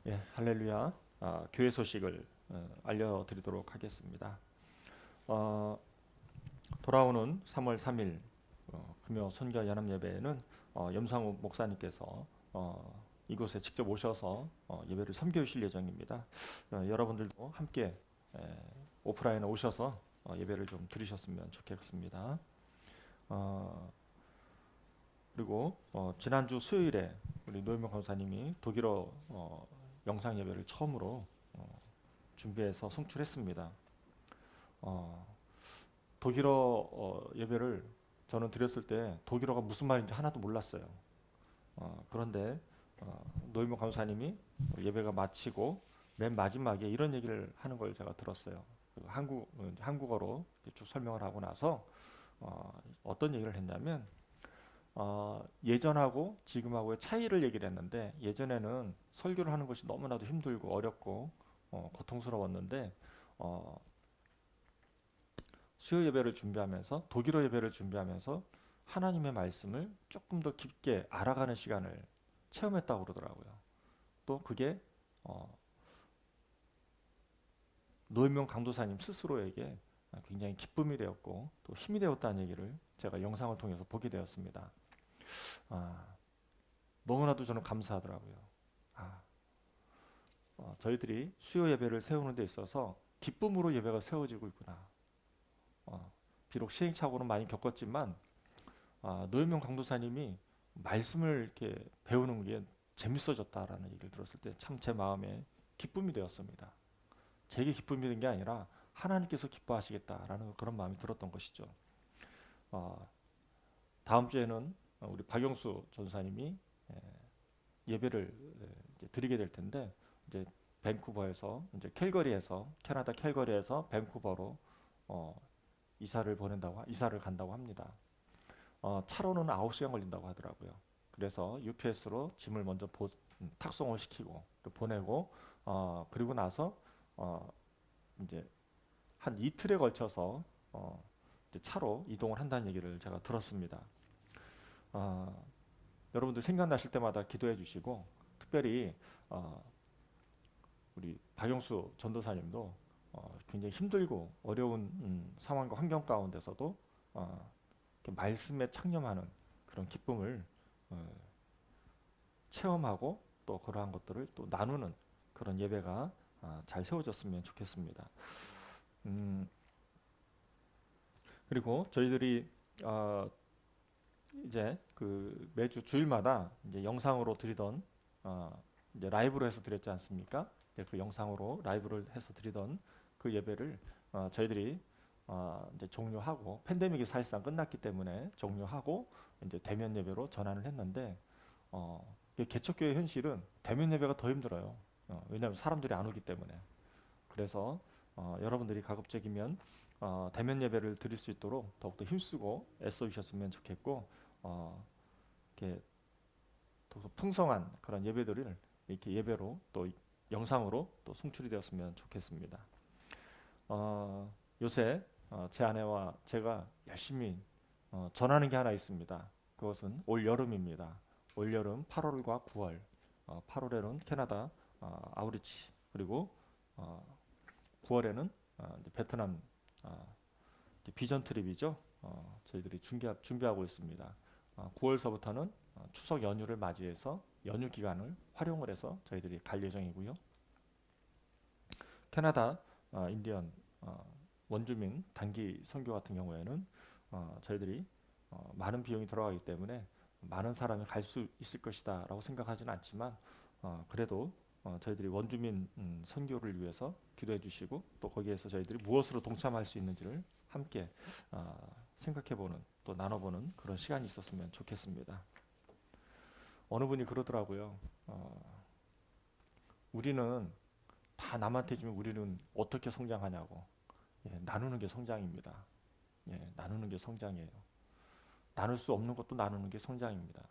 예, 할렐루야. 교회 소식을 알려드리도록 하겠습니다. 어, 돌아오는 3월 3일 금요 선교 연합 예배에는 염상우 목사님께서 이곳에 직접 오셔서 예배를 섬겨주실 예정입니다. 여러분들도 함께 오프라인에 오셔서 예배를 좀 드리셨으면 좋겠습니다. 어, 그리고 지난주 수요일에 우리 노현명 강사님이 독일어 영상 예배를 처음으로 준비해서 송출했습니다. 어, 독일어 예배를 저는 드렸을 때 독일어가 무슨 말인지 하나도 몰랐어요. 그런데 노희모 강사님이 예배가 마치고 맨 마지막에 이런 얘기를 하는 걸 제가 들었어요. 한국어로 쭉 설명을 하고 나서 어떤 얘기를 했냐면 예전하고 지금하고의 차이를 얘기를 했는데, 예전에는 설교를 하는 것이 너무나도 힘들고 어렵고 고통스러웠는데 어, 수요 예배를 준비하면서 독일어 예배를 준비하면서 하나님의 말씀을 조금 더 깊게 알아가는 시간을 체험했다고 그러더라고요. 또 그게 어, 노현명 강도사님 스스로에게 굉장히 기쁨이 되었고 또 힘이 되었다는 얘기를 제가 영상을 통해서 보게 되었습니다. 아, 너무나도 저는 감사하더라고요. 아, 저희들이 수요 예배를 세우는 데 있어서 기쁨으로 예배가 세워지고 있구나. 어, 비록 시행착오는 많이 겪었지만 노현명 강도사님이 말씀을 이렇게 배우는 게 재밌어졌다라는 얘기를 들었을 때 참 제 마음에 기쁨이 되었습니다. 제게 기쁨이 된 게 아니라 하나님께서 기뻐하시겠다라는 그런 마음이 들었던 것이죠. 어, 다음 주에는 우리 박영수 전사님이 예배를 이제 드리게 될 텐데, 이제 밴쿠버에서 이제 캘거리에서 캐나다 캘거리에서 밴쿠버로 어, 이사를 간다고 합니다. 차로는 9시간 걸린다고 하더라고요. 그래서 UPS로 짐을 먼저 탁송을 시키고 보내고 그리고 나서 어, 이제 한 이틀에 걸쳐서 이제 차로 이동을 한다는 얘기를 제가 들었습니다. 어, 여러분들 생각나실 때마다 기도해 주시고, 특별히 어, 우리 박영수 전도사님도 굉장히 힘들고 어려운 상황과 환경 가운데서도 이렇게 말씀에 창념하는 그런 기쁨을 어, 체험하고 또 그러한 것들을 또 나누는 그런 예배가 잘 세워졌으면 좋겠습니다. 음, 그리고 저희들이 어, 이제 그 매주 주일마다 이제 영상으로 드리던 이제 라이브로 해서 드렸지 않습니까? 이제 그 영상으로 라이브를 해서 드리던 그 예배를 저희들이 이제 종료하고, 팬데믹이 사실상 끝났기 때문에 종료하고 이제 대면 예배로 전환을 했는데 이게 개척교회 현실은 대면 예배가 더 힘들어요. 왜냐하면 사람들이 안 오기 때문에. 그래서 여러분들이 가급적이면 대면 예배를 드릴 수 있도록 더욱더 힘쓰고 애써 주셨으면 좋겠고, 어, 이렇게 더 풍성한 그런 예배들을 이렇게 예배로 또 영상으로 또 송출이 되었으면 좋겠습니다. 요새 제 아내와 제가 열심히 전하는 게 하나 있습니다. 그것은 올 여름입니다. 올 여름 8월과 9월, 8월에는 캐나다 아우리치, 그리고 9월에는 베트남 비전 트립이죠. 저희들이 준비하고 있습니다. 9월서부터는 추석 연휴를 맞이해서 연휴 기간을 활용을 해서 저희들이 갈 예정이고요. 캐나다 인디언 원주민 단기 선교 같은 경우에는 저희들이 많은 비용이 들어가기 때문에 많은 사람이 갈 수 있을 것이다라고 생각하지는 않지만 그래도 저희들이 원주민 선교를 위해서 기도해 주시고, 또 거기에서 저희들이 무엇으로 동참할 수 있는지를 함께 생각해보는, 또 나눠보는 그런 시간이 있었으면 좋겠습니다. 어느 분이 그러더라고요. 우리는 다 남한테 주면 우리는 어떻게 성장하냐고. 예, 나누는 게 성장입니다. 예, 나누는 게 성장이에요. 나눌 수 없는 것도 나누는 게 성장입니다.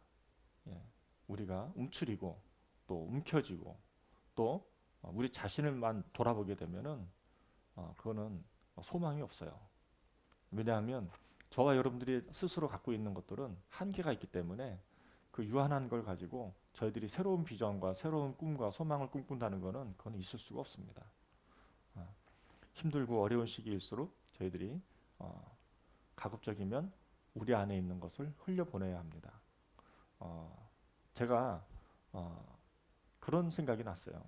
예, 우리가 움츠리고 또 움켜쥐고 또 우리 자신을만 돌아보게 되면은 그거는 소망이 없어요. 왜냐하면 저와 여러분들이 스스로 갖고 있는 것들은 한계가 있기 때문에 그 유한한 걸 가지고 저희들이 새로운 비전과 새로운 꿈과 소망을 꿈꾼다는 것은 그건 있을 수가 없습니다. 어, 힘들고 어려운 시기일수록 저희들이 가급적이면 우리 안에 있는 것을 흘려보내야 합니다. 제가 그런 생각이 났어요.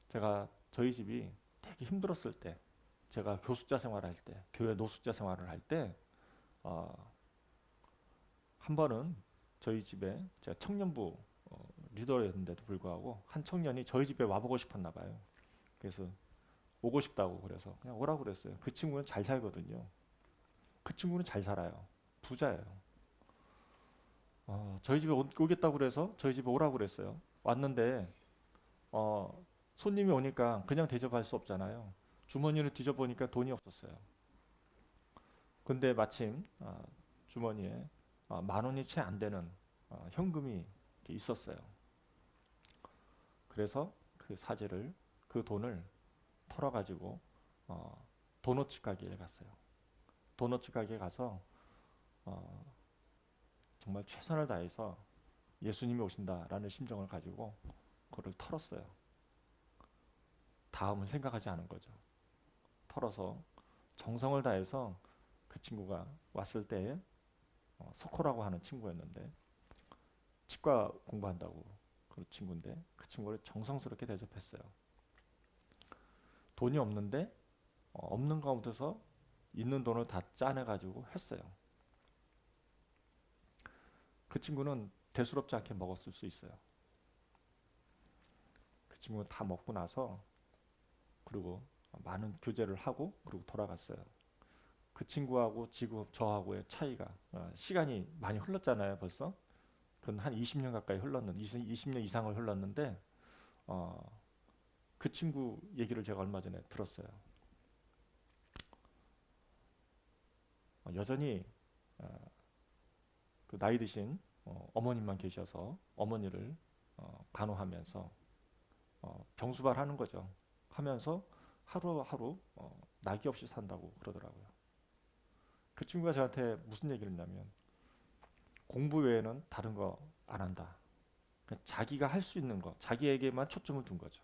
제가 저희 집이 되게 힘들었을 때, 제가 교수자 생활할 때, 교회 노숙자 생활을 할 때, 한 번은 저희 집에 제가 청년부 리더였는데도 불구하고 한 청년이 저희 집에 와보고 싶었나 봐요. 그래서 오고 싶다고 그래서 그냥 오라고 그랬어요. 그 친구는 잘 살거든요. 그 친구는 잘 살아요. 부자예요. 저희 집에 오겠다고 그래서 저희 집에 오라고 그랬어요. 왔는데 손님이 오니까 그냥 대접할 수 없잖아요. 주머니를 뒤져보니까 돈이 없었어요. 근데 마침 주머니에 만 원이 채 안 되는 현금이 있었어요. 그래서 그 사재를, 그 돈을 털어가지고 도너츠 가게에 갔어요. 도너츠 가게에 가서 정말 최선을 다해서 예수님이 오신다라는 심정을 가지고 그걸 털었어요. 다음을 생각하지 않은 거죠. 털어서 정성을 다해서 그 친구가 왔을 때에 석호라고 하는 친구였는데 치과 공부한다고 그 친구인데 그 친구를 정성스럽게 대접했어요. 돈이 없는데 없는 가운데서 있는 돈을 다 짜내가지고 했어요. 그 친구는 대수롭지 않게 먹었을 수 있어요. 그 친구는 다 먹고 나서 그리고 많은 교제를 하고 그리고 돌아갔어요. 그 친구하고 지금 저하고의 차이가 시간이 많이 흘렀잖아요. 벌써 그건 한 20년 가까이 흘렀는데 20년 이상을 흘렀는데 그 친구 얘기를 제가 얼마 전에 들었어요. 여전히 그 나이 드신 어머님만 계셔서 어머니를 간호하면서 병수발하는 거죠. 하면서 하루하루 낙이 없이 산다고 그러더라고요. 그 친구가 저한테 무슨 얘기를 했냐면 공부 외에는 다른 거 안 한다. 그냥 자기가 할 수 있는 거, 자기에게만 초점을 둔 거죠.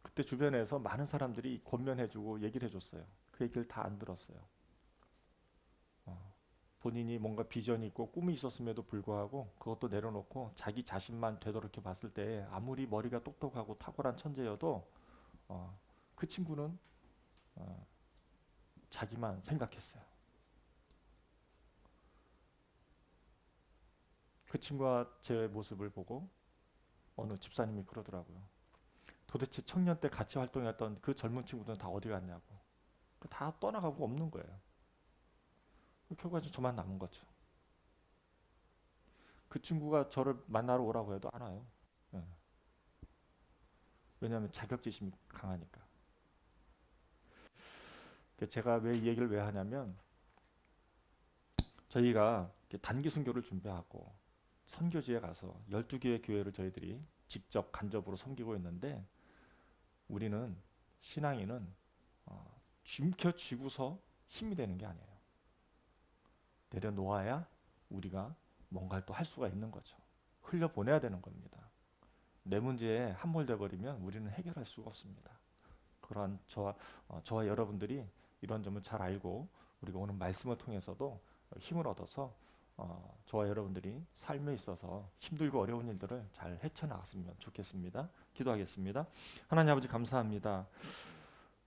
그때 주변에서 많은 사람들이 권면해주고 얘기를 해줬어요. 그 얘기를 다 안 들었어요. 본인이 뭔가 비전이 있고 꿈이 있었음에도 불구하고 그것도 내려놓고 자기 자신만 되도록해 봤을 때 아무리 머리가 똑똑하고 탁월한 천재여도 그 친구는 자기만 생각했어요. 그 친구와 제 모습을 보고 어느 집사님이 그러더라고요. 도대체 청년 때 같이 활동했던 그 젊은 친구들은 다 어디 갔냐고. 다 떠나가고 없는 거예요. 결국엔 저만 남은 거죠. 그 친구가 저를 만나러 오라고 해도 안 와요. 예. 왜냐하면 자격지심이 강하니까. 제가 왜 이 얘기를 왜 하냐면 저희가 단기 선교를 준비하고 선교지에 가서 12개의 교회를 저희들이 직접 간접으로 섬기고 있는데 우리는 신앙인은 쥐켜쥐고서 힘이 되는 게 아니에요. 내려놓아야 우리가 뭔가를 또 할 수가 있는 거죠. 흘려보내야 되는 겁니다. 내 문제에 함몰돼 버리면 우리는 해결할 수가 없습니다. 그러한 저와 여러분들이 이런 점을 잘 알고 우리가 오늘 말씀을 통해서도 힘을 얻어서 저와 여러분들이 삶에 있어서 힘들고 어려운 일들을 잘 헤쳐나갔으면 좋겠습니다. 기도하겠습니다. 하나님 아버지 감사합니다.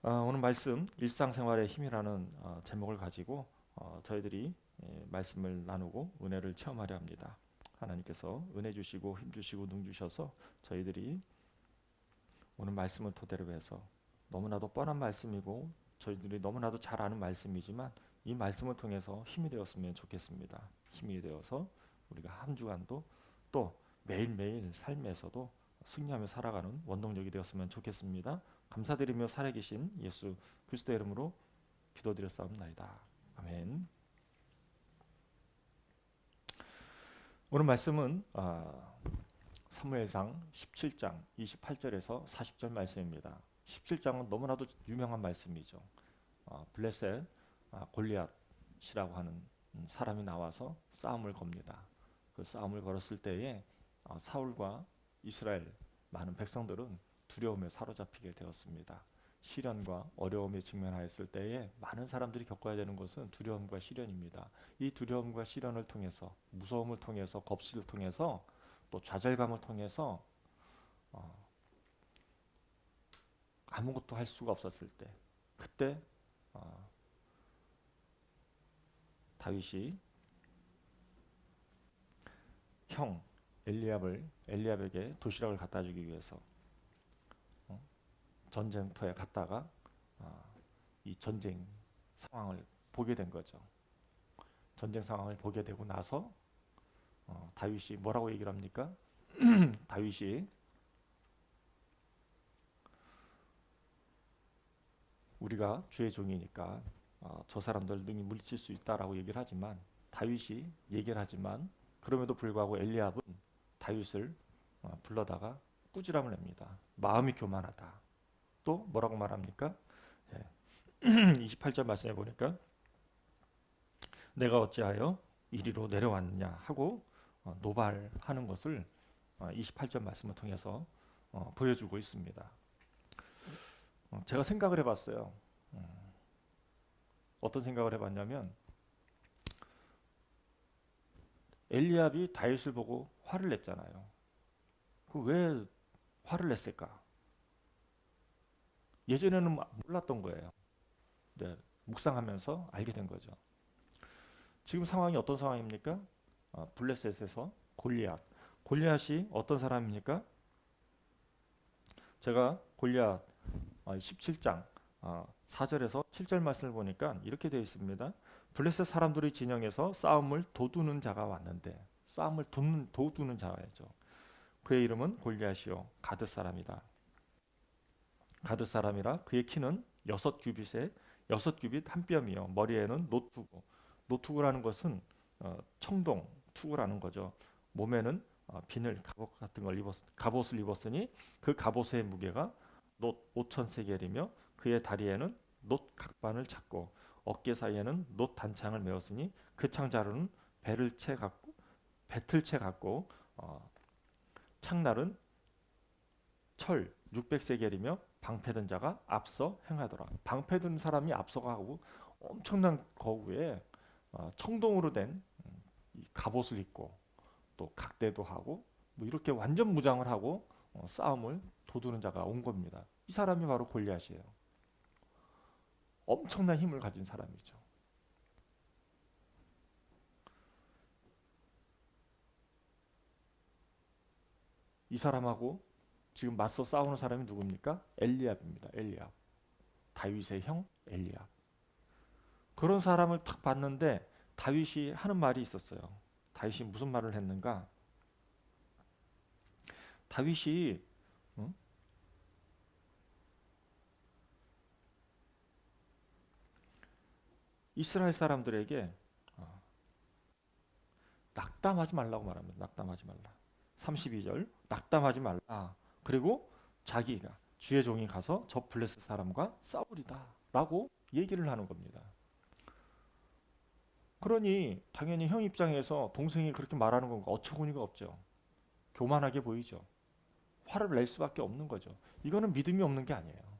오늘 말씀 일상생활의 힘이라는 제목을 가지고 저희들이 말씀을 나누고 은혜를 체험하려 합니다. 하나님께서 은혜 주시고 힘 주시고 능 주셔서 저희들이 오늘 말씀을 토대로 해서 너무나도 뻔한 말씀이고 저희들이 너무나도 잘 아는 말씀이지만 이 말씀을 통해서 힘이 되었으면 좋겠습니다. 힘이 되어서 우리가 한 주간도 또 매일매일 삶에서도 승리하며 살아가는 원동력이 되었으면 좋겠습니다. 감사드리며 살아계신 예수 그리스도의 이름으로 기도드렸사옵나이다. 아멘. 오늘 말씀은 사무엘상 17장 28절에서 40절 말씀입니다. 17장은 너무나도 유명한 말씀이죠. 블레셋 골리앗이라고 하는 사람이 나와서 싸움을 겁니다. 그 싸움을 걸었을 때에 사울과 이스라엘 많은 백성들은 두려움에 사로잡히게 되었습니다. 시련과 어려움에 직면하였을 때에 많은 사람들이 겪어야 되는 것은 두려움과 시련입니다. 이 두려움과 시련을 통해서, 무서움을 통해서, 겁을 통해서, 또 좌절감을 통해서 아무것도 할 수가 없었을 때, 그때 다윗이 형 엘리압에게 도시락을 갖다 주기 위해서 전쟁터에 갔다가 이 전쟁 상황을 보게 된 거죠. 전쟁 상황을 보게 되고 나서 다윗이 뭐라고 얘기를 합니까? 다윗이 우리가 주의 종이니까 저 사람들 능히 물리칠 수 있다라고 얘기를 하지만, 다윗이 얘기를 하지만 그럼에도 불구하고 엘리압은 다윗을 불러다가 꾸지람을 냅니다. 마음이 교만하다. 또 뭐라고 말합니까? 28절 말씀해 보니까 내가 어찌하여 이리로 내려왔느냐 하고 노발하는 것을 28절 말씀을 통해서 보여주고 있습니다. 제가 생각을 해봤어요. 어떤 생각을 해봤냐면, 엘리압이 다윗을 보고 화를 냈잖아요. 그 왜 화를 냈을까? 예전에는 몰랐던 거예요. 네, 묵상하면서 알게 된 거죠. 지금 상황이 어떤 상황입니까? 블레셋에서 골리앗이 어떤 사람입니까? 제가 골리앗 17장 4절에서 7절 말씀을 보니까 이렇게 되어 있습니다. 블레셋 사람들의 진영에서 싸움을 도두는 자가 왔는데, 싸움을 도두는 자죠. 그의 이름은 골리앗이요 가드 사람이다. 가드 사람이라 그의 키는 6규빗 한 뼘이요 머리에는 노투구라는 것은 청동 투구라는 거죠. 몸에는 비늘 갑옷을 입었으니 그 갑옷의 무게가 놋 5천 세겔이며 그의 다리에는 놋 각반을 찾고 어깨 사이에는 놋 단창을 메었으니 그 창자루는 배틀채 같고 창날은 철 600세겔이며 방패든 자가 앞서 행하더라. 방패든 사람이 앞서가고 엄청난 거구에 청동으로 된 갑옷을 입고 또 각대도 하고 뭐 이렇게 완전 무장을 하고 싸움을 도두는 자가 온 겁니다. 이 사람이 바로 골리앗이에요. 엄청난 힘을 가진 사람이죠. 이 사람하고 지금 맞서 싸우는 사람이 누굽니까? 엘리압입니다. 엘리압. 다윗의 형 엘리압. 그런 사람을 딱 봤는데 다윗이 하는 말이 있었어요. 다윗이 무슨 말을 했는가? 다윗이 이스라엘 사람들에게 낙담하지 말라고 말합니다. 낙담하지 말라. 32절 낙담하지 말라. 그리고 자기가 주의 종이 가서 저 블레셋 사람과 싸우리다 라고 얘기를 하는 겁니다. 그러니 당연히 형 입장에서 동생이 그렇게 말하는 건 어처구니가 없죠. 교만하게 보이죠. 화를 낼 수밖에 없는 거죠. 이거는 믿음이 없는 게 아니에요.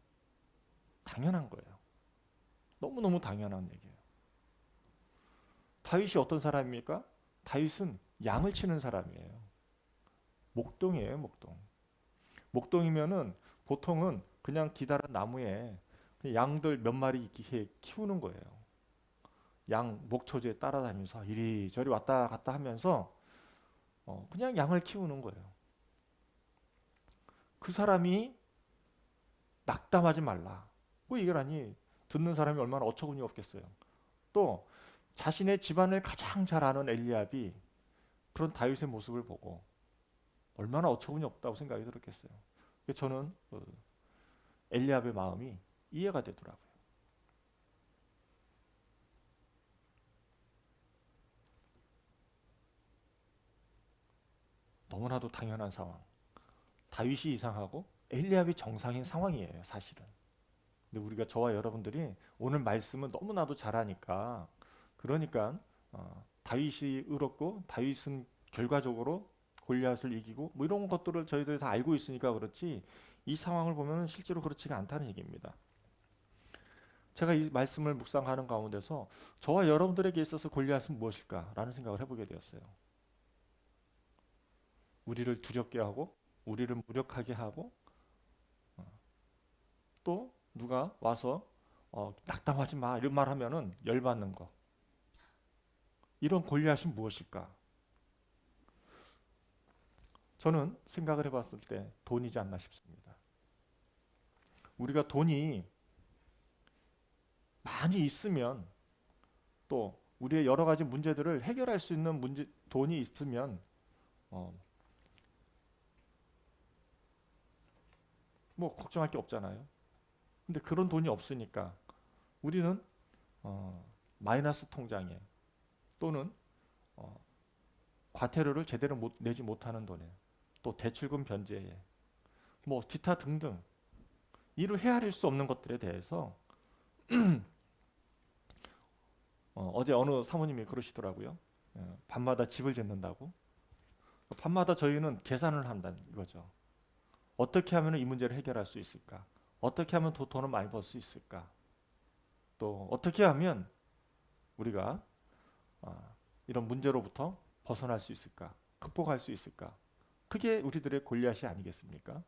당연한 거예요. 너무너무 당연한 얘기예요. 다윗이 어떤 사람입니까? 다윗은 양을 치는 사람이에요. 목동이에요, 목동. 목동이면은 보통은 그냥 기다란 나무에 양들 몇 마리 이렇게 키우는 거예요. 양 목초지에 따라다니면서 이리저리 왔다 갔다 하면서 그냥 양을 키우는 거예요. 그 사람이 낙담하지 말라. 뭐 이거라니 듣는 사람이 얼마나 어처구니 없겠어요. 또 자신의 집안을 가장 잘 아는 엘리압이 그런 다윗의 모습을 보고 얼마나 어처구니 없다고 생각이 들었겠어요. 저는 엘리압의 마음이 이해가 되더라고요. 너무나도 당연한 상황. 다윗이 이상하고 엘리압이 정상인 상황이에요, 사실은. 근데 우리가 저와 여러분들이 오늘 말씀을 너무나도 잘하니까 그러니까 다윗이 의롭고 다윗은 결과적으로 골리앗을 이기고 뭐 이런 것들을 저희들이 다 알고 있으니까 그렇지 이 상황을 보면 실제로 그렇지가 않다는 얘기입니다. 제가 이 말씀을 묵상하는 가운데서 저와 여러분들에게 있어서 골리앗은 무엇일까라는 생각을 해보게 되었어요. 우리를 두렵게 하고 우리를 무력하게 하고 또 누가 와서 낙담하지 마 이런 말 하면은 열받는 거. 이런 골리앗이 무엇일까? 저는 생각을 해봤을 때 돈이지 않나 싶습니다. 우리가 돈이 많이 있으면 또 우리의 여러 가지 문제들을 해결할 수 있는 돈이 있으면 어, 뭐 걱정할 게 없잖아요. 근데 그런 돈이 없으니까 우리는 마이너스 통장에 또는 어, 과태료를 제대로 내지 못하는 돈에 또 대출금 변제에 뭐 기타 등등 이를 헤아릴 수 없는 것들에 대해서 어제 어느 사모님이 그러시더라고요. 밤마다 집을 짓는다고. 밤마다 저희는 계산을 한다는 거죠. 어떻게 하면 이 문제를 해결할 수 있을까? 어떻게 하면 돈을 많이 벌 수 있을까? 또 어떻게 하면 우리가 이런 문제로부터 벗어날 수 있을까? 극복할 수 있을까? 그게 우리들의 골리앗이 아니겠습니까?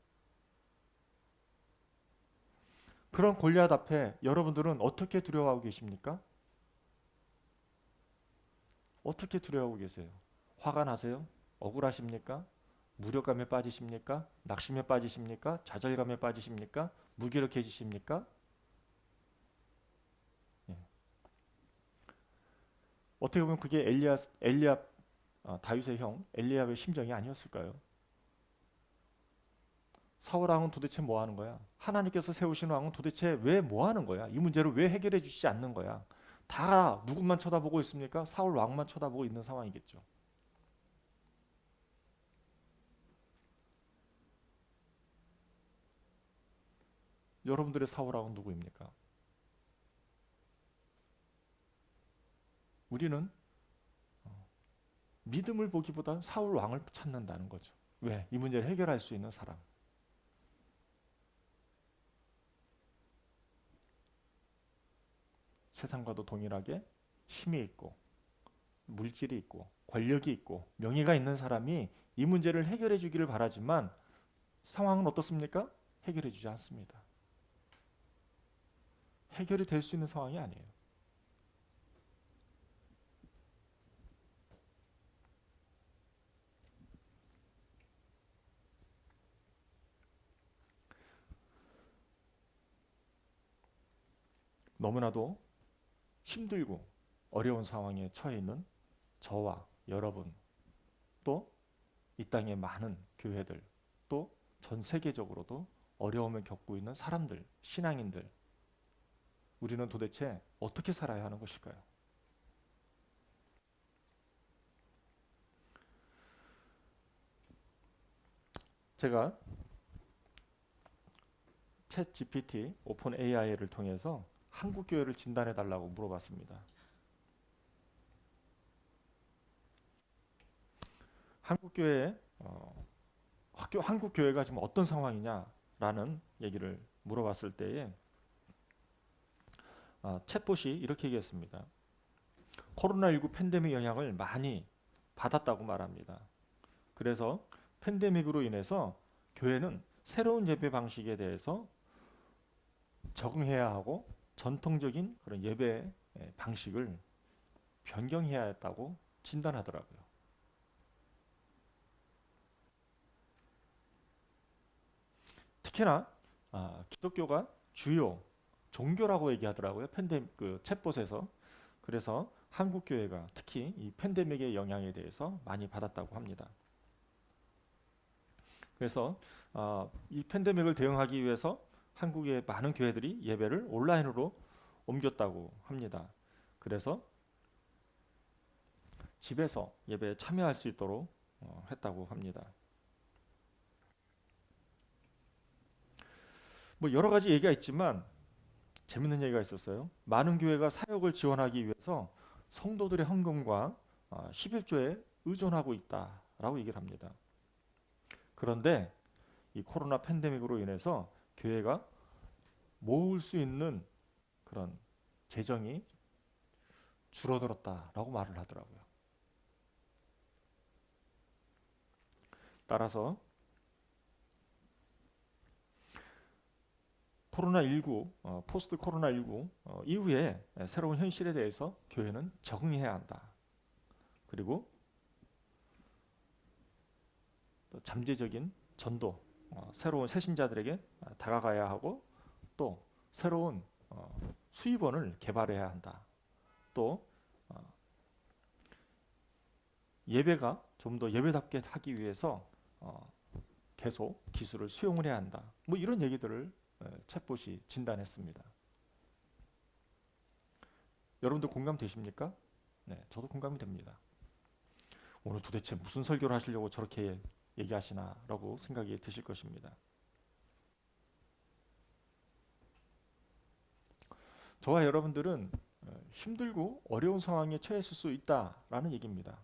그런 골리앗 앞에 여러분들은 어떻게 두려워하고 계십니까? 어떻게 두려워하고 계세요? 화가 나세요? 억울하십니까? 무력감에 빠지십니까? 낙심에 빠지십니까? 좌절감에 빠지십니까? 무기력해지십니까? 예. 어떻게 보면 그게 엘리압 다윗의 형 엘리압의 심정이 아니었을까요? 사울 왕은 도대체 뭐 하는 거야? 하나님께서 세우신 왕은 도대체 왜 뭐 하는 거야? 이 문제를 왜 해결해 주시지 않는 거야? 다 누구만 쳐다보고 있습니까? 사울 왕만 쳐다보고 있는 상황이겠죠. 여러분들의 사울 왕은 누구입니까? 우리는 믿음을 보기보다 사울 왕을 찾는다는 거죠. 왜? 이 문제를 해결할 수 있는 사람. 세상과도 동일하게 힘이 있고 물질이 있고 권력이 있고 명예가 있는 사람이 이 문제를 해결해 주기를 바라지만 상황은 어떻습니까? 해결해 주지 않습니다. 해결이 될 수 있는 상황이 아니에요. 너무나도 힘들고 어려운 상황에 처해 있는 저와 여러분 또 이 땅의 많은 교회들 또 전 세계적으로도 어려움을 겪고 있는 사람들, 신앙인들 우리는 도대체 어떻게 살아야 하는 것일까요? 제가 챗 GPT, 오픈 AI를 통해서 한국 교회를 진단해 달라고 물어봤습니다. 한국 교회 한국 교회가 지금 어떤 상황이냐라는 얘기를 물어봤을 때에 챗봇이 이렇게 얘기했습니다. 코로나19 팬데믹 영향을 많이 받았다고 말합니다. 그래서 팬데믹으로 인해서 교회는 새로운 예배 방식에 대해서 적응해야 하고 전통적인 그런 예배 방식을 변경해야 했다고 진단하더라고요. 특히나 기독교가 주요 종교라고 얘기하더라고요. 팬데믹 그 챗봇에서. 그래서 한국 교회가 특히 이 팬데믹의 영향에 대해서 많이 받았다고 합니다. 그래서 이 팬데믹을 대응하기 위해서 한국의 많은 교회들이 예배를 온라인으로 옮겼다고 합니다. 그래서 집에서 예배에 참여할 수 있도록 했다고 합니다. 뭐 여러 가지 얘기가 있지만 재밌는 얘기가 있었어요. 많은 교회가 사역을 지원하기 위해서 성도들의 헌금과 11조에 의존하고 있다라고 얘기를 합니다. 그런데 이 코로나 팬데믹으로 인해서 교회가 모을 수 있는 그런 재정이 줄어들었다라고 말을 하더라고요. 따라서 코로나19, 포스트 코로나19 이후에 새로운 현실에 대해서 교회는 적응해야 한다. 그리고 또 잠재적인 전도, 새로운 새신자들에게 다가가야 하고 또 새로운 수입원을 개발해야 한다. 또 예배가 좀 더 예배답게 하기 위해서 계속 기술을 수용을 해야 한다. 뭐 이런 얘기들을 챗봇이 진단했습니다. 여러분들 공감되십니까? 네, 저도 공감이 됩니다. 오늘 도대체 무슨 설교를 하시려고 저렇게 얘기하시나라고 생각이 드실 것입니다. 저와 여러분들은 힘들고 어려운 상황에 처했을 수 있다라는 얘기입니다.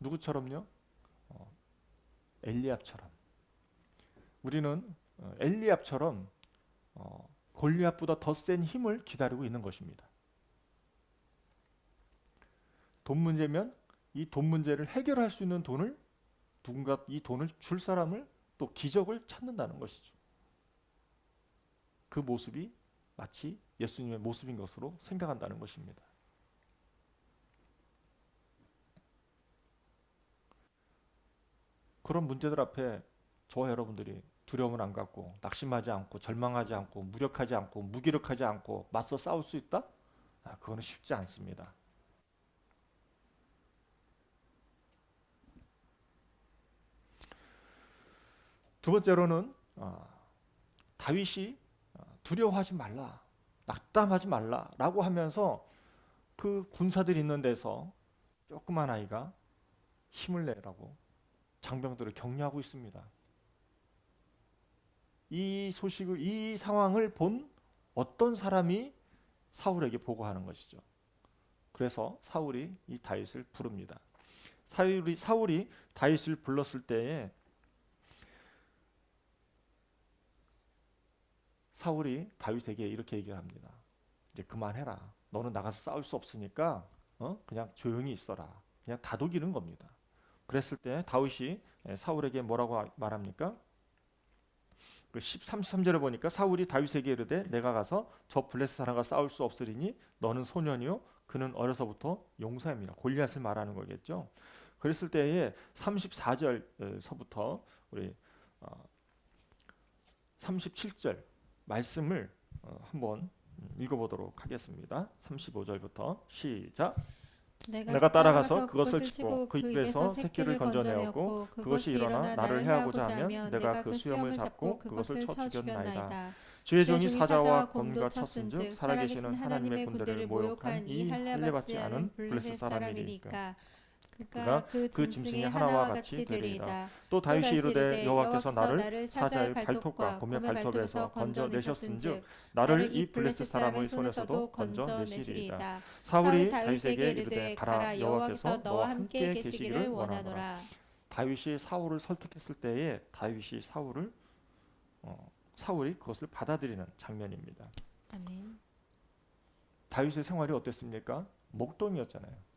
누구처럼요? 엘리압처럼. 우리는 엘리압처럼 골리앗보다 더 센 힘을 기다리고 있는 것입니다. 돈 문제면 이 돈 문제를 해결할 수 있는 돈을 누군가 이 돈을 줄 사람을 또 기적을 찾는다는 것이죠. 그 모습이 마치 예수님의 모습인 것으로 생각한다는 것입니다. 그런 문제들 앞에 저와 여러분들이 두려움을 안 갖고 낙심하지 않고 절망하지 않고 무력하지 않고 무기력하지 않고 맞서 싸울 수 있다? 그거는 쉽지 않습니다. 두 번째로는 다윗이 두려워하지 말라, 낙담하지 말라라고 하면서 그 군사들이 있는 데서 조그만 아이가 힘을 내라고 장병들을 격려하고 있습니다. 이 소식을, 이 상황을 본 어떤 사람이 사울에게 보고하는 것이죠. 그래서 사울이 이 다윗을 부릅니다. 사울이 다윗을 불렀을 때에 사울이 다윗에게 이렇게 얘기를 합니다. 이제 그만해라. 너는 나가서 싸울 수 없으니까 그냥 조용히 있어라. 그냥 다독이는 겁니다. 그랬을 때 다윗이 사울에게 뭐라고 말합니까? 그 33절에 보니까 사울이 다윗에게 이르되 내가 가서 저 블레셋 사람과 싸울 수 없으리니 너는 소년이요 그는 어려서부터 용사입니다. 골리앗을 말하는 거겠죠. 그랬을 때에 34절서부터 우리 37절 말씀을 한번 읽어보도록 하겠습니다. 35절부터 시작. 내가 따라가서 그것을 치고 그 입에서 새끼를 건져내었고 그것이 일어나 나를 해하고자 하면 내가 그 수염을 잡고 그것을 쳐 죽였나이다. 주의 종이 사자와 곰도 쳤은즉 살아계시는 하나님의 군대를 모욕한 이 할례받지 않은 블레셋 사람이니까 그가 그 짐승이 하나와 같이 되리이다. 또 다윗이 이르되 여호와께서 나를 사자의 발톱과 곰의 발톱에서 건져내셨은즉 나를 이 블레셋 사람의 손에서도 건져내시리이다. 사울이 다윗에게 이르되 가라 여호와께서 너와 함께 계시기를 원하노라. 다윗이 사울을 설득했을 때에 사울이 그것을 받아들이는 장면입니다. 아멘. 다윗의 생활이 어땠습니까? 목동이었잖아요.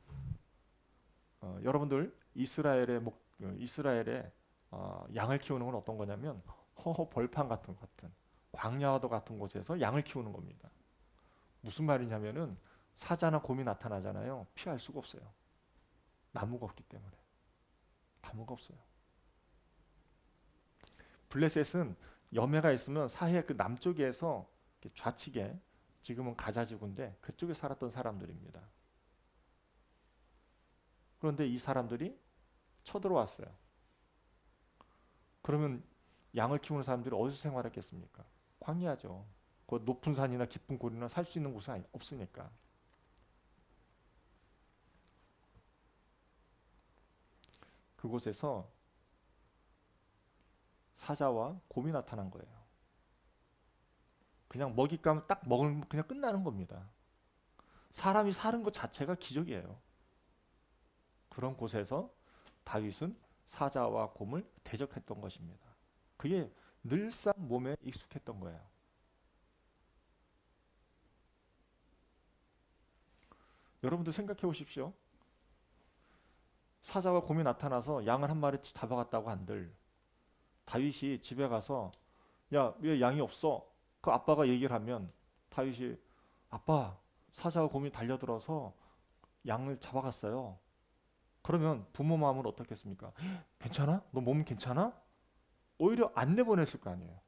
여러분들 이스라엘의 양을 키우는 건 어떤 거냐면 허허 벌판 같은 광야와도 같은 곳에서 양을 키우는 겁니다. 무슨 말이냐면은 사자나 곰이 나타나잖아요. 피할 수가 없어요. 나무가 없기 때문에. 나무가 없어요. 블레셋은 여매가 있으면 사해 그 남쪽에서 좌측에 지금은 가자지구인데 그쪽에 살았던 사람들입니다. 그런데 이 사람들이 쳐들어왔어요. 그러면 양을 키우는 사람들이 어디서 생활했겠습니까? 광야죠. 그 높은 산이나 깊은 고리나 살 수 있는 곳은 없으니까. 그곳에서 사자와 곰이 나타난 거예요. 그냥 먹잇감 딱 먹으면 그냥 끝나는 겁니다. 사람이 사는 것 자체가 기적이에요. 그런 곳에서 다윗은 사자와 곰을 대적했던 것입니다. 그게 늘상 몸에 익숙했던 거예요. 여러분들 생각해 보십시오. 사자와 곰이 나타나서 양을 한 마리 잡아갔다고 한들 다윗이 집에 가서 야, 왜 양이 없어? 그 아빠가 얘기를 하면 다윗이 아빠, 사자와 곰이 달려들어서 양을 잡아갔어요. 그러면 부모 마음은 어떻겠습니까? 괜찮아? 너 몸 괜찮아? 오히려 안 내보냈을 거 아니에요.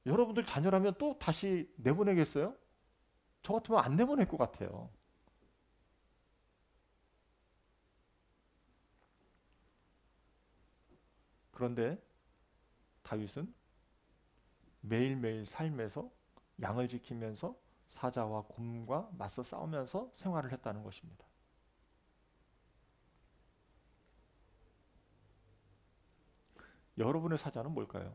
여러분들 자녀라면 또 다시 내보내겠어요? 저 같으면 안 내보낼 것 같아요. 그런데 다윗은 매일매일 삶에서 양을 지키면서 사자와 곰과 맞서 싸우면서 생활을 했다는 것입니다. 여러분의 사자는 뭘까요?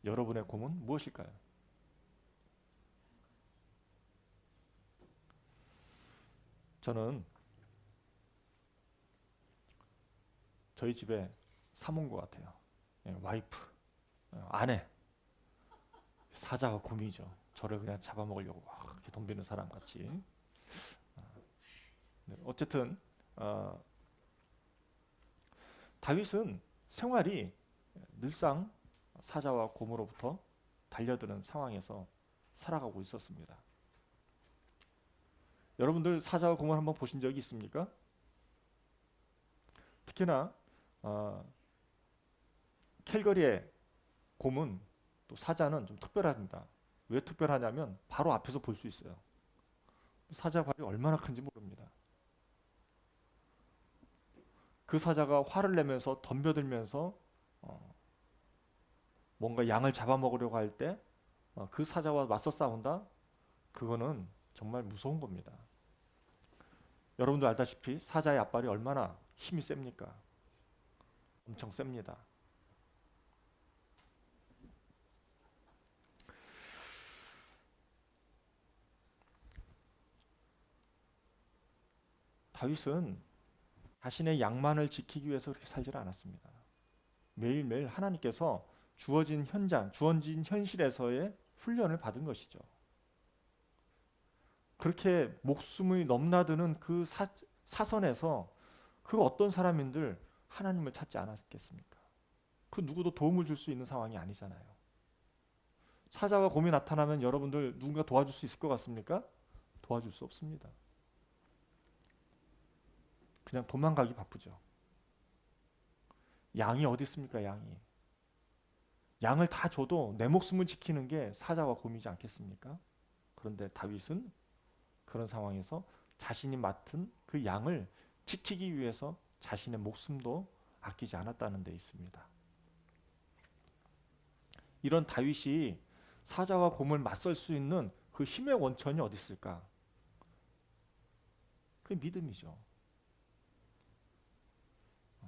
여러분의 곰은 무엇일까요? 저는 저희 집에 사모인 것 같아요. 예, 와이프, 아내, 사자와 곰이죠. 저를 그냥 잡아먹으려고 막 이렇게 덤비는 사람 같이. 네, 어쨌든 다윗은 생활이 늘상 사자와 곰으로부터 달려드는 상황에서 살아가고 있었습니다. 여러분들 사자와 곰을 한번 보신 적이 있습니까? 특히나 어, 캘거리의 곰은 또 사자는 좀 특별합니다. 왜 특별하냐면 바로 앞에서 볼 수 있어요. 사자 발이 얼마나 큰지 모릅니다. 그 사자가 화를 내면서 덤벼들면서 뭔가 양을 잡아먹으려고 할 때 그 사자와 맞서 싸운다? 그거는 정말 무서운 겁니다. 여러분도 알다시피 사자의 앞발이 얼마나 힘이 셉니까? 엄청 셉니다. 다윗은 자신의 양만을 지키기 위해서 그렇게 살지 않았습니다. 매일매일 하나님께서 주어진 현장, 주어진 현실에서의 훈련을 받은 것이죠. 그렇게 목숨이 넘나드는 그 사선에서 그 어떤 사람인들 하나님을 찾지 않았겠습니까? 그 누구도 도움을 줄 수 있는 상황이 아니잖아요. 사자와 곰이 나타나면 여러분들 누군가 도와줄 수 있을 것 같습니까? 도와줄 수 없습니다. 그냥 도망가기 바쁘죠. 양이 어디 있습니까, 양이? 양을 다 줘도 내 목숨을 지키는 게 사자와 곰이지 않겠습니까? 그런데 다윗은 그런 상황에서 자신이 맡은 그 양을 지키기 위해서 자신의 목숨도 아끼지 않았다는 데 있습니다. 이런 다윗이 사자와 곰을 맞설 수 있는 그 힘의 원천이 어디 있을까? 그 믿음이죠.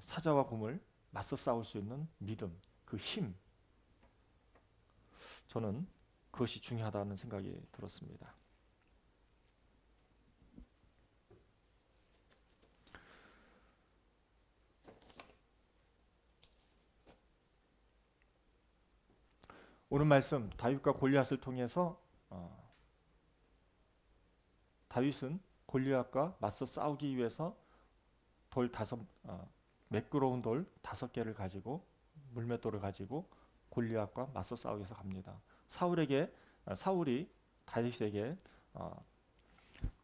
사자와 곰을 맞서 싸울 수 있는 믿음, 그 힘. 저는 그것이 중요하다는 생각이 들었습니다. 오늘 말씀 다윗과 골리앗을 통해서 다윗은 골리앗과 맞서 싸우기 위해서 돌 다섯 매끄러운 돌 5개를 가지고 물맷돌을 가지고 골리앗과 맞서 싸우기 위해서 갑니다. 사울이 다윗에게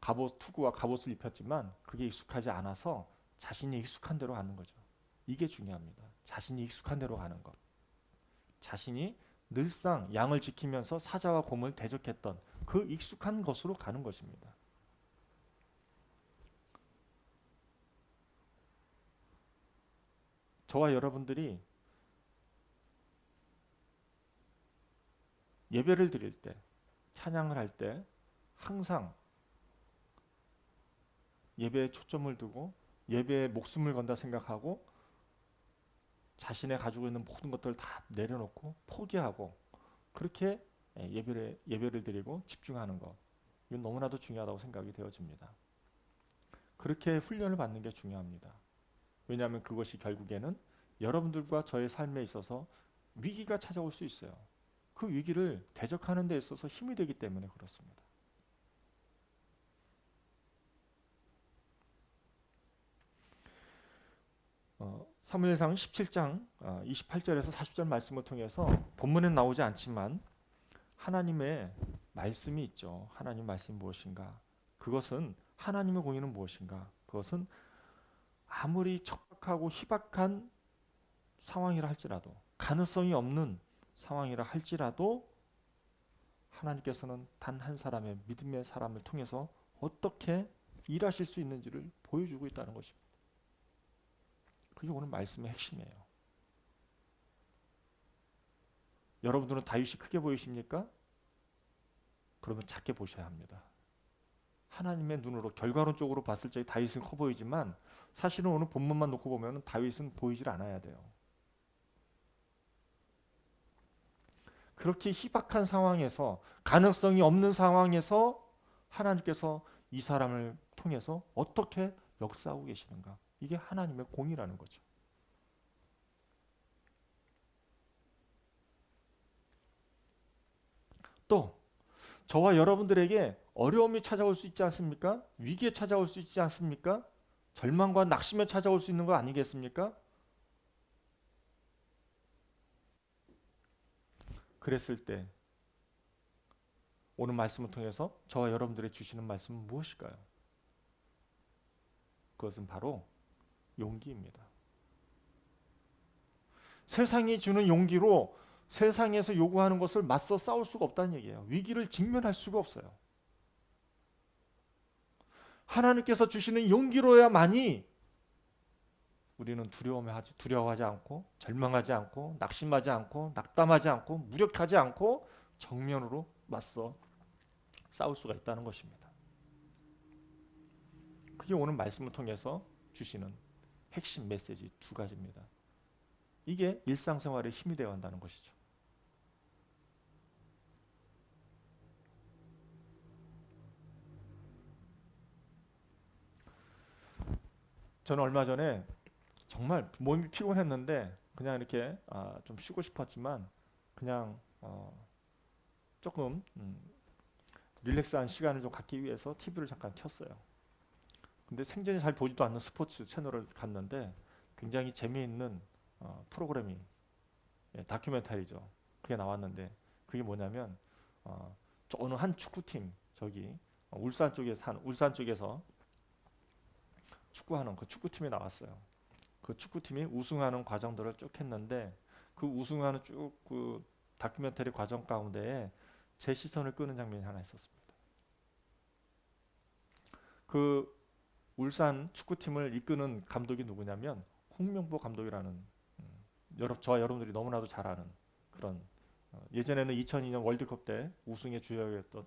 갑옷 투구와 갑옷을 입혔지만 그게 익숙하지 않아서 자신이 익숙한 대로 가는 거죠. 이게 중요합니다. 자신이 익숙한 대로 가는 것. 자신이 늘상 양을 지키면서 사자와 곰을 대적했던 그 익숙한 것으로 가는 것입니다. 저와 여러분들이 예배를 드릴 때, 찬양을 할 때 항상 예배에 초점을 두고 예배에 목숨을 건다 생각하고 자신의 가지고 있는 모든 것들을 다 내려놓고 포기하고 그렇게 예배를 드리고 집중하는 것, 이건 너무나도 중요하다고 생각이 되어집니다. 그렇게 훈련을 받는 게 중요합니다. 왜냐하면 그것이 결국에는 여러분들과 저의 삶에 있어서 위기가 찾아올 수 있어요. 그 위기를 대적하는 데 있어서 힘이 되기 때문에 그렇습니다. 사무엘상 17장 28절에서 40절 말씀을 통해서 본문엔 나오지 않지만 하나님의 말씀이 있죠. 하나님 말씀이 무엇인가? 그것은 하나님의 공의는 무엇인가? 그것은 아무리 척박하고 희박한 상황이라 할지라도, 가능성이 없는 상황이라 할지라도 하나님께서는 단 한 사람의 믿음의 사람을 통해서 어떻게 일하실 수 있는지를 보여주고 있다는 것입니다. 그게 오늘 말씀의 핵심이에요. 여러분들은 다윗이 크게 보이십니까? 그러면 작게 보셔야 합니다. 하나님의 눈으로 결과론적으로 봤을 때 다윗은 커 보이지만 사실은 오늘 본문만 놓고 보면 다윗은 보이질 않아야 돼요. 그렇게 희박한 상황에서, 가능성이 없는 상황에서 하나님께서 이 사람을 통해서 어떻게 역사하고 계시는가? 이게 하나님의 공이라는 거죠. 또 저와 여러분들에게 어려움이 찾아올 수 있지 않습니까? 위기에 찾아올 수 있지 않습니까? 절망과 낙심에 찾아올 수 있는 거 아니겠습니까? 그랬을 때 오늘 말씀을 통해서 저와 여러분들이 주시는 말씀은 무엇일까요? 그것은 바로 용기입니다. 세상이 주는 용기로 세상에서 요구하는 것을 맞서 싸울 수가 없다는 얘기예요. 위기를 직면할 수가 없어요. 하나님께서 주시는 용기로야만이 우리는 두려워하지 않고, 절망하지 않고, 낙심하지 않고, 낙담하지 않고, 무력하지 않고 정면으로 맞서 싸울 수가 있다는 것입니다. 그게 오늘 말씀을 통해서 주시는 핵심 메시지 두 가지입니다. 이게 일상생활에 힘이 되어야 한다는 것이죠. 저는 얼마 전에 정말 몸이 피곤했는데 그냥 이렇게 좀 쉬고 싶었지만 그냥 조금 릴렉스한 시간을 좀 갖기 위해서 TV를 잠깐 켰어요. 근데 생전에 잘 보지도 않는 스포츠 채널을 갔는데 굉장히 재미있는 프로그램이, 다큐멘터리죠. 그게 나왔는데 그게 뭐냐면 어느 한 축구팀, 저기 울산 쪽에서 축구하는 그 축구팀이 나왔어요. 그 축구팀이 우승하는 과정들을 쭉 했는데 그 우승하는 쭉 그 다큐멘터리 과정 가운데 제 시선을 끄는 장면이 하나 있었습니다. 그 울산 축구팀을 이끄는 감독이 누구냐면 홍명보 감독이라는, 저와 여러분들이 너무나도 잘 아는 그런, 예전에는 2002년 월드컵 때 우승의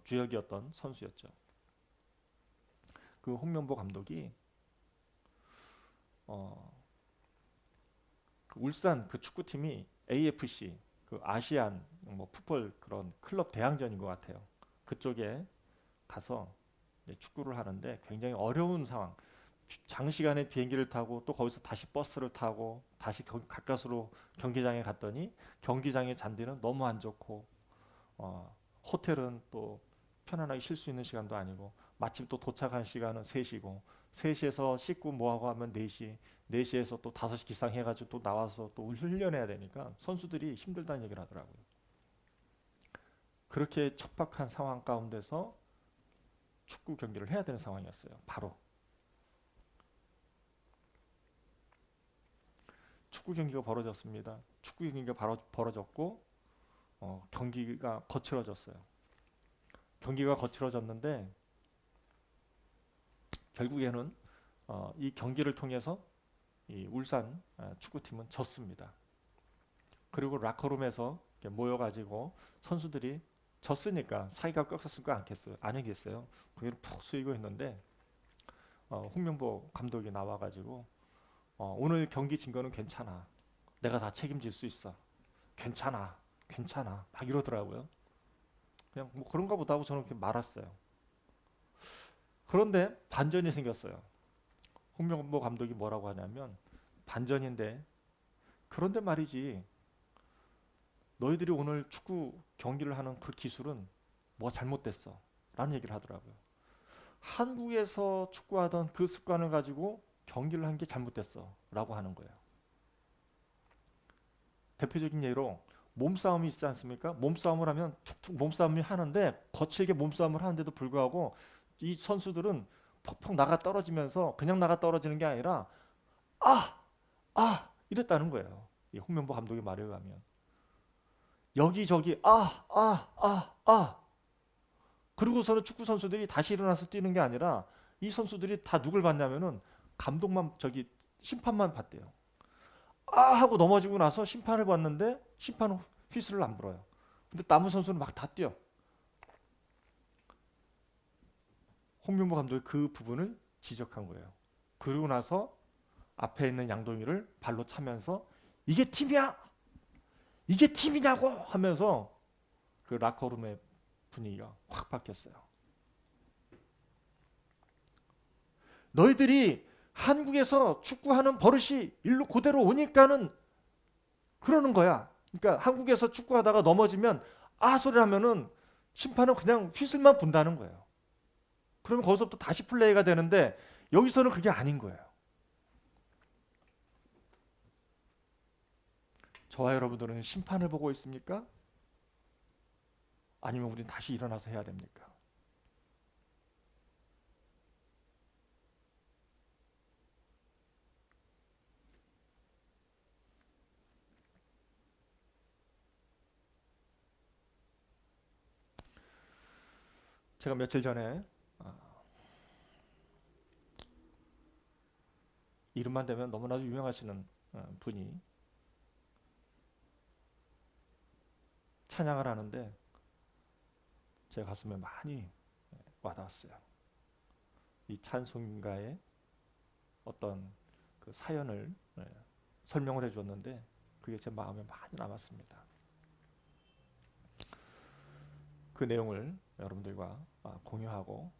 주역이었던 선수였죠. 그 홍명보 감독이 그 울산 그 축구팀이 AFC, 그 아시안 뭐 풋볼 그런 클럽 대항전인 것 같아요. 그쪽에 가서 축구를 하는데 굉장히 어려운 상황. 장시간의 비행기를 타고 또 거기서 다시 버스를 타고 다시 가까스로 경기장에 갔더니 경기장의 잔디는 너무 안 좋고, 호텔은 또 편안하게 쉴 수 있는 시간도 아니고, 마침 또 도착한 시간은 3시고 3시에서 씻고 뭐하고 하면 4시, 4시에서 또 5시 기상해가지고 또 나와서 또 훈련해야 되니까 선수들이 힘들다는 얘기를 하더라고요. 그렇게 척박한 상황 가운데서 축구 경기를 해야 되는 상황이었어요. 바로 축구 경기가 벌어졌습니다. 축구 경기가 바로 벌어졌고 경기가 거칠어졌어요. 경기가 거칠어졌는데 결국에는 이 경기를 통해서 이 울산 축구팀은 졌습니다. 그리고 라커룸에서 모여가지고 선수들이 졌으니까 사이가 꺾였을 거 아니겠어요? 그게 푹 쓰이고 있는데 홍명보 감독이 나와가지고 오늘 경기 진 거는 괜찮아. 내가 다 책임질 수 있어. 괜찮아. 괜찮아. 막 이러더라고요. 그냥 뭐 그런가 보다 하고 저는 그렇게 말았어요. 그런데 반전이 생겼어요. 홍명보 감독이 뭐라고 하냐면, 반전인데, 그런데 말이지, 너희들이 오늘 축구 경기를 하는 그 기술은 뭐가 잘못됐어 라는 얘기를 하더라고요. 한국에서 축구하던 그 습관을 가지고 경기를 한 게 잘못됐어 라고 하는 거예요. 대표적인 예로 몸싸움이 있지 않습니까? 몸싸움을 하면 툭툭 몸싸움이 하는데, 거칠게 몸싸움을 하는데도 불구하고 이 선수들은 퍽퍽 나가 떨어지면서, 그냥 나가 떨어지는 게 아니라 아! 아! 이랬다는 거예요. 이 홍명보 감독의 말에 의하면. 여기저기 그러고서는 축구 선수들이 다시 일어나서 뛰는 게 아니라, 이 선수들이 다 누굴 봤냐면은 감독만, 저기 심판만 봤대요. 하고 넘어지고 나서 심판을 봤는데 심판은 휘슬을 안 불어요. 근데 남은 선수는 막 다 뛰어. 홍명보 감독이 그 부분을 지적한 거예요. 그러고 나서 앞에 있는 양동이를 발로 차면서 이게 팀이야! 이게 팀이냐고! 하면서 그 라커룸의 분위기가 확 바뀌었어요. 너희들이 한국에서 축구하는 버릇이 일로 그대로 오니까는 그러는 거야. 그러니까 한국에서 축구하다가 넘어지면 소리를 하면은 심판은 그냥 휘슬만 분다는 거예요. 그러면 거기서부터 다시 플레이가 되는데, 여기서는 그게 아닌 거예요. 저와 여러분들은 심판을 보고 있습니까? 아니면 우리는 다시 일어나서 해야 됩니까? 제가 며칠 전에 이름만 대면 너무나도 유명하시는 분이 찬양을 하는데 제 가슴에 많이 와닿았어요. 이 찬송가의 어떤 그 사연을 설명을 해줬는데, 그게 제 마음에 많이 남았습니다. 그 내용을 여러분들과 공유하고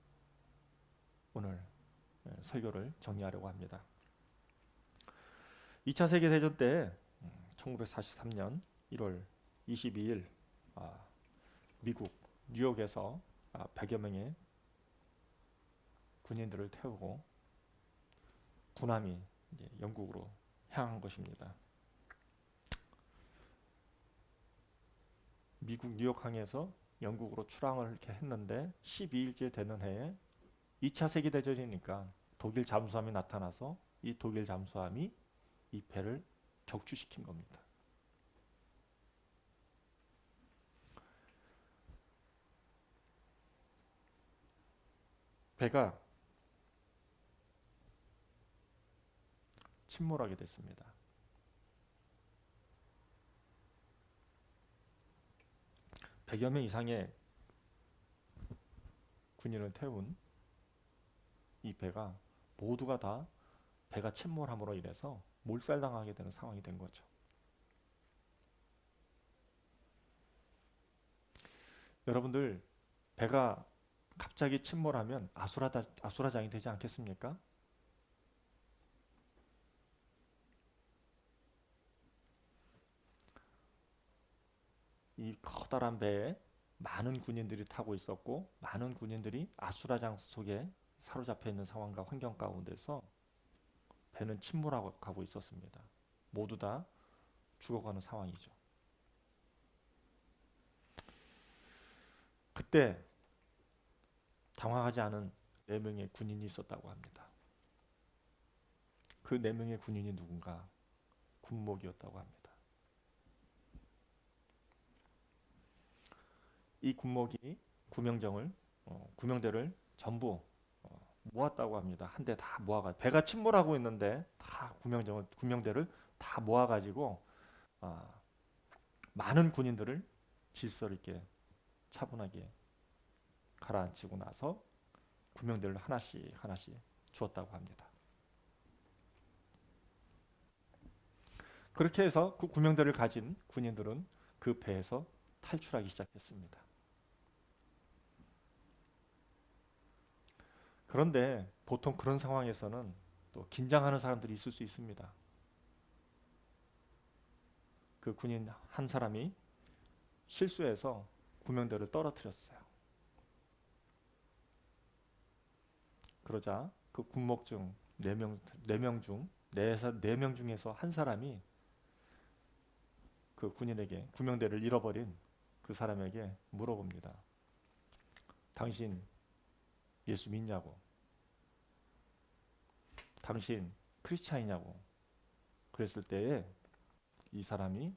오늘 설교를 정리하려고 합니다. 2차 세계대전 때 1943년 1월 22일 미국 뉴욕에서 100여 명의 군인들을 태우고 군함이 이제 영국으로 향한 것입니다. 미국 뉴욕항에서 영국으로 출항을 이렇게 했는데 12일째 되는 해에 2차 세계대전이니까 독일 잠수함이 나타나서 이 독일 잠수함이 이 배를 격추시킨 겁니다. 배가 침몰하게 됐습니다. 백여 명 이상의 군인을 태운 이 배가 모두가 다 배가 침몰함으로 인해서 몰살당하게 되는 상황이 된 거죠. 여러분들, 배가 갑자기 침몰하면 아수라장이 되지 않겠습니까? 이 커다란 배에 많은 군인들이 타고 있었고, 많은 군인들이 아수라장 속에 사로잡혀 있는 상황과 환경 가운데서 배는 침몰하고 가고 있었습니다. 모두 다 죽어가는 상황이죠. 그때 당황하지 않은 4명의 군인이 있었다고 합니다. 그 4명의 군인이 누군가? 군목이었다고 합니다. 이 군목이 구명대를 전부 모았다고 합니다. 한 대 다 모아가, 배가 침몰하고 있는데 다 구명대를 다 모아가지고 많은 군인들을 질서 있게 차분하게 가라앉히고 나서 구명대를 하나씩 하나씩 주었다고 합니다. 그렇게 해서 그 구명대를 가진 군인들은 그 배에서 탈출하기 시작했습니다. 그런데 보통 그런 상황에서는 또 긴장하는 사람들이 있을 수 있습니다. 그 군인 한 사람이 실수해서 구명대를 떨어뜨렸어요. 그러자 그 군목 중 4명 중 4명 중에서 한 사람이 그 군인에게 구명대를 잃어버린 그 사람에게 물어봅니다. 당신 예수 믿냐고? 당신 크리스찬이냐고? 그랬을 때에 이 사람이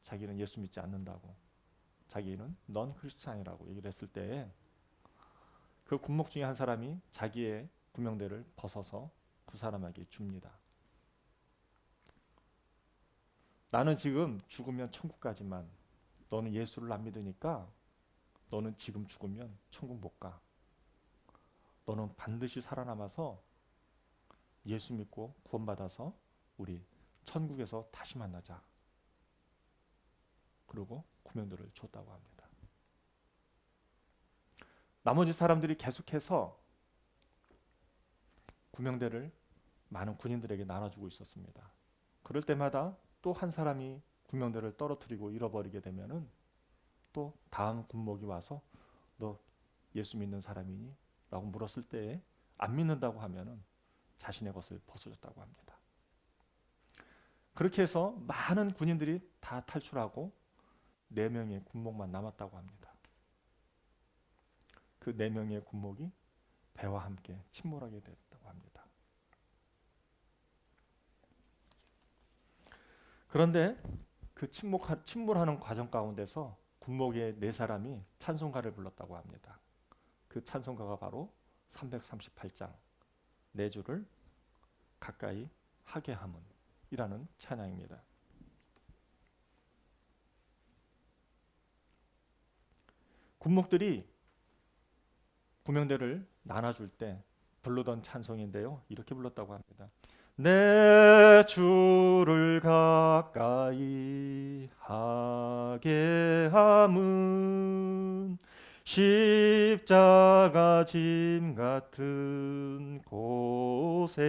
자기는 예수 믿지 않는다고, 자기는 넌 크리스찬이라고 얘기를 했을 때에 그 군목 중에 한 사람이 자기의 구명대를 벗어서 그 사람에게 줍니다. 나는 지금 죽으면 천국 가지만 너는 예수를 안 믿으니까 너는 지금 죽으면 천국 못 가. 너는 반드시 살아남아서 예수 믿고 구원받아서 우리 천국에서 다시 만나자. 그리고 구명대를 줬다고 합니다. 나머지 사람들이 계속해서 구명대를 많은 군인들에게 나눠주고 있었습니다. 그럴 때마다 또 한 사람이 구명대를 떨어뜨리고 잃어버리게 되면은 또 다음 군목이 와서 너 예수 믿는 사람이니? 라고 물었을 때에 안 믿는다고 하면은 자신의 것을 벗어줬다고 합니다. 그렇게 해서 많은 군인들이 다 탈출하고 4명의 군목만 남았다고 합니다. 그 4명의 군목이 배와 함께 침몰하게 됐다고 합니다. 그런데 그 침몰하는 과정 가운데서 군목의 4사람이 찬송가를 불렀다고 합니다. 그 찬송가가 바로 338장 4주를 가까이 하게 함은이라는 찬양입니다. 군목들이 구명대를 나눠줄 때 부르던 찬송인데요. 이렇게 불렀다고 합니다. 내 주를 가까이 하게 함은 십자가 짐 같은 고생이나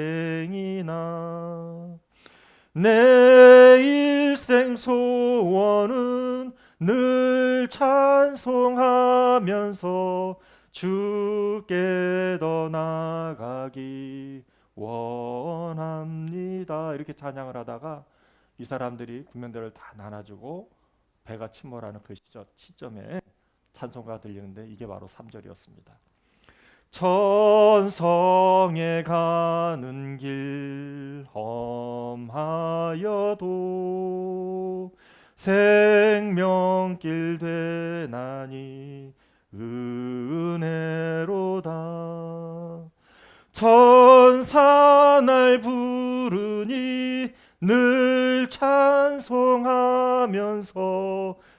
내 일생 소원은 늘 찬송하면서 주께 더 나아가기 원합니다. 이렇게 찬양을 하다가 이 사람들이 군명대를 다 나눠주고 배가 침몰하는 그 시점에 찬송가가 들리는데 이게 바로 3절이었습니다. 천성에 가는 길 험하여도 생명길 되나니 은혜로다. 천사 날 부르니 늘 찬송하면서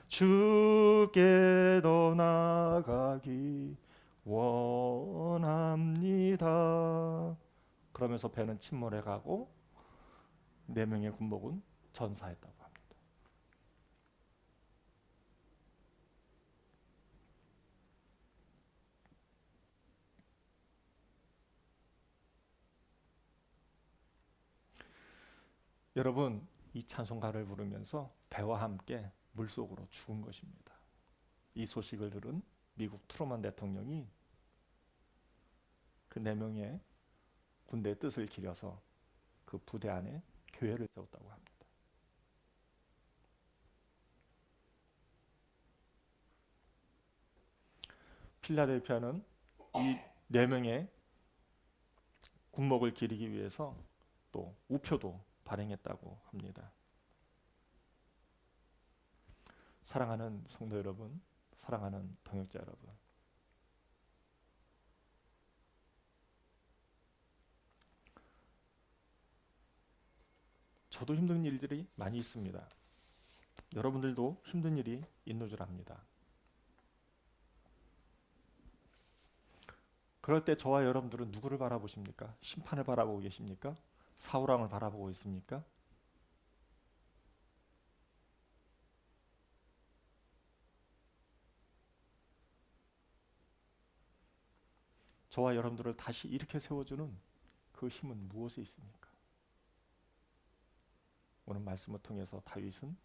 주께 더 나아가기 원합니다. 그러면서 배는 침몰해 가고 4명의 군목은 전사했다고 합니다. 여러분, 이 찬송가를 부르면서 배와 함께 물속으로 죽은 것입니다. 이 소식을 들은 미국 트루먼 대통령이 그 4명의 군대의 뜻을 기려서 그 부대 안에 교회를 세웠다고 합니다. 필라델피아는 이 4명의 군목을 기리기 위해서 또 우표도 발행했다고 합니다. 사랑하는 성도 여러분, 사랑하는 동역자 여러분, 저도 힘든 일들이 많이 있습니다. 여러분들도 힘든 일이 있는 줄 압니다. 그럴 때 저와 여러분들은 누구를 바라보십니까? 심판을 바라보고 계십니까? 사울왕을 바라보고 있습니까? 저와 여러분들을 다시 일으켜 세워주는 그 힘은 무엇에 있습니까? 오늘 말씀을 통해서 다윗은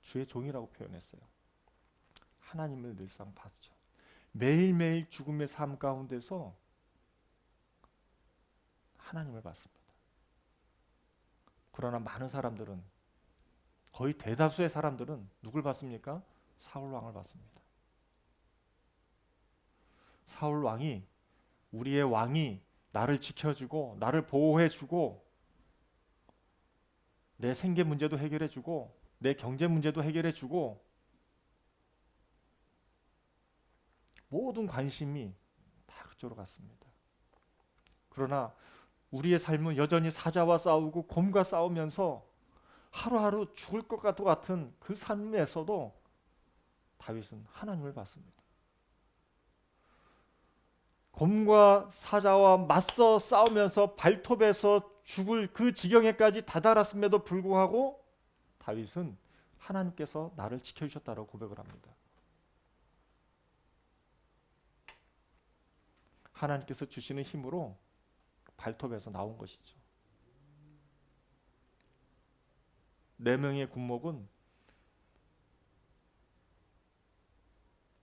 주의 종이라고 표현했어요. 하나님을 늘상 봤죠. 매일매일 죽음의 삶 가운데서 하나님을 봤습니다. 그러나 많은 사람들은, 거의 대다수의 사람들은 누굴 봤습니까? 사울 왕을 봤습니다. 사울 왕이, 우리의 왕이 나를 지켜주고 나를 보호해주고 내 생계 문제도 해결해주고 내 경제 문제도 해결해주고 모든 관심이 다 그쪽으로 갔습니다. 그러나 우리의 삶은 여전히 사자와 싸우고 곰과 싸우면서 하루하루 죽을 것 같은 그 삶에서도 다윗은 하나님을 봤습니다. 곰과 사자와 맞서 싸우면서 발톱에서 죽을 그 지경에까지 다다랐음에도 불구하고 다윗은 하나님께서 나를 지켜주셨다고 고백을 합니다. 하나님께서 주시는 힘으로 발톱에서 나온 것이죠. 4명의 군목은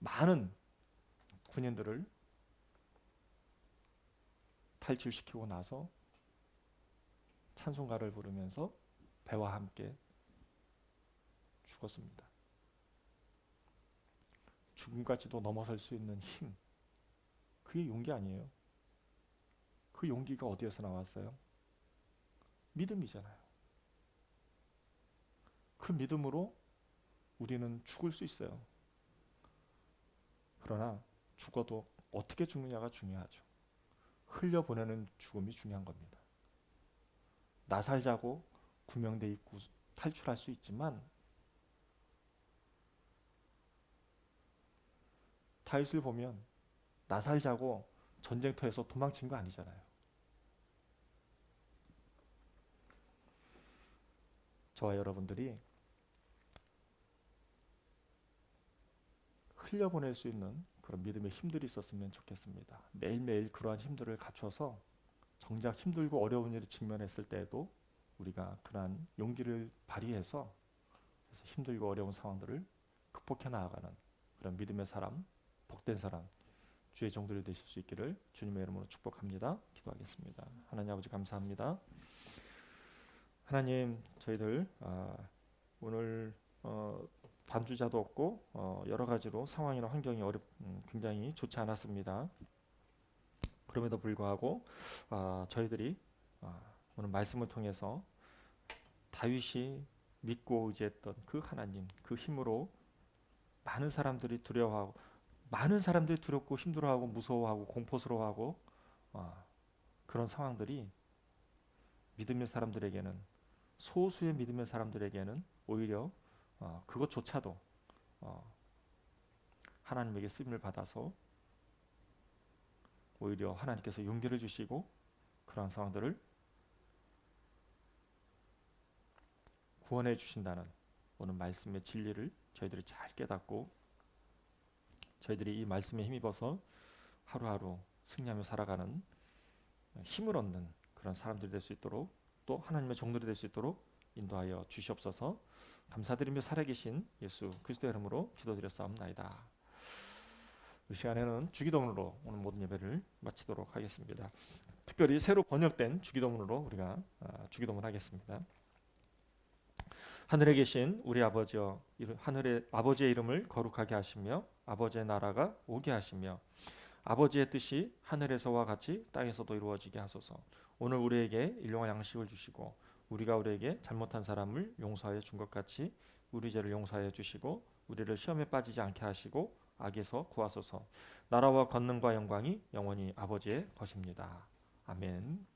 많은 군인들을 탈출시키고 나서 찬송가를 부르면서 배와 함께 죽었습니다. 죽음까지도 넘어설 수 있는 힘, 그게 용기 아니에요. 그 용기가 어디에서 나왔어요? 믿음이잖아요. 그 믿음으로 우리는 죽을 수 있어요. 그러나 죽어도 어떻게 죽느냐가 중요하죠. 흘려보내는 죽음이 중요한 겁니다. 나살자고 구명대 입고 탈출할 수 있지만 다윗을 보면 나살자고 전쟁터에서 도망친 거 아니잖아요. 저와 여러분들이 흘려보낼 수 있는 그런 믿음의 힘들이 있었으면 좋겠습니다. 매일매일 그러한 힘들을 갖춰서 정작 힘들고 어려운 일을 직면했을 때에도 우리가 그러한 용기를 발휘해서 그래서 힘들고 어려운 상황들을 극복해 나아가는 그런 믿음의 사람, 복된 사람, 주의 종들이 되실 수 있기를 주님의 이름으로 축복합니다. 기도하겠습니다. 하나님 아버지 감사합니다. 하나님, 저희들 오늘 반주자도 없고 여러 가지로 상황이나 환경이 굉장히 좋지 않았습니다. 그럼에도 불구하고 저희들이 오늘 말씀을 통해서 다윗이 믿고 의지했던 그 하나님, 그 힘으로 많은 사람들이 두려워하고, 많은 사람들이 두렵고 힘들어하고 무서워하고 공포스러워하고 그런 상황들이 믿음의 사람들에게는, 소수의 믿음의 사람들에게는 오히려 그것조차도 하나님에게 쓰임을 받아서 오히려 하나님께서 용기를 주시고 그러한 상황들을 구원해 주신다는 오늘 말씀의 진리를 저희들이 잘 깨닫고 저희들이 이 말씀에 힘입어서 하루하루 승리하며 살아가는 힘을 얻는 그런 사람들이 될 수 있도록, 또 하나님의 종들이 될 수 있도록 인도하여 주시옵소서. 감사드리며 살아계신 예수 그리스도의 이름으로 기도드렸사옵나이다. 이 시간에는 주기도문으로 오늘 모든 예배를 마치도록 하겠습니다. 특별히 새로 번역된 주기도문으로 우리가 주기도문 하겠습니다. 하늘에 계신 우리 아버지여, 하늘의 아버지의 이름을 거룩하게 하시며 아버지의 나라가 오게 하시며 아버지의 뜻이 하늘에서와 같이 땅에서도 이루어지게 하소서. 오늘 우리에게 일용할 양식을 주시고 우리가 우리에게 잘못한 사람을 용서하여 준 것 같이 우리 죄를 용서하여 주시고 우리를 시험에 빠지지 않게 하시고 악에서 구하소서. 나라와 권능과 영광이 영원히 아버지의 것입니다. 아멘.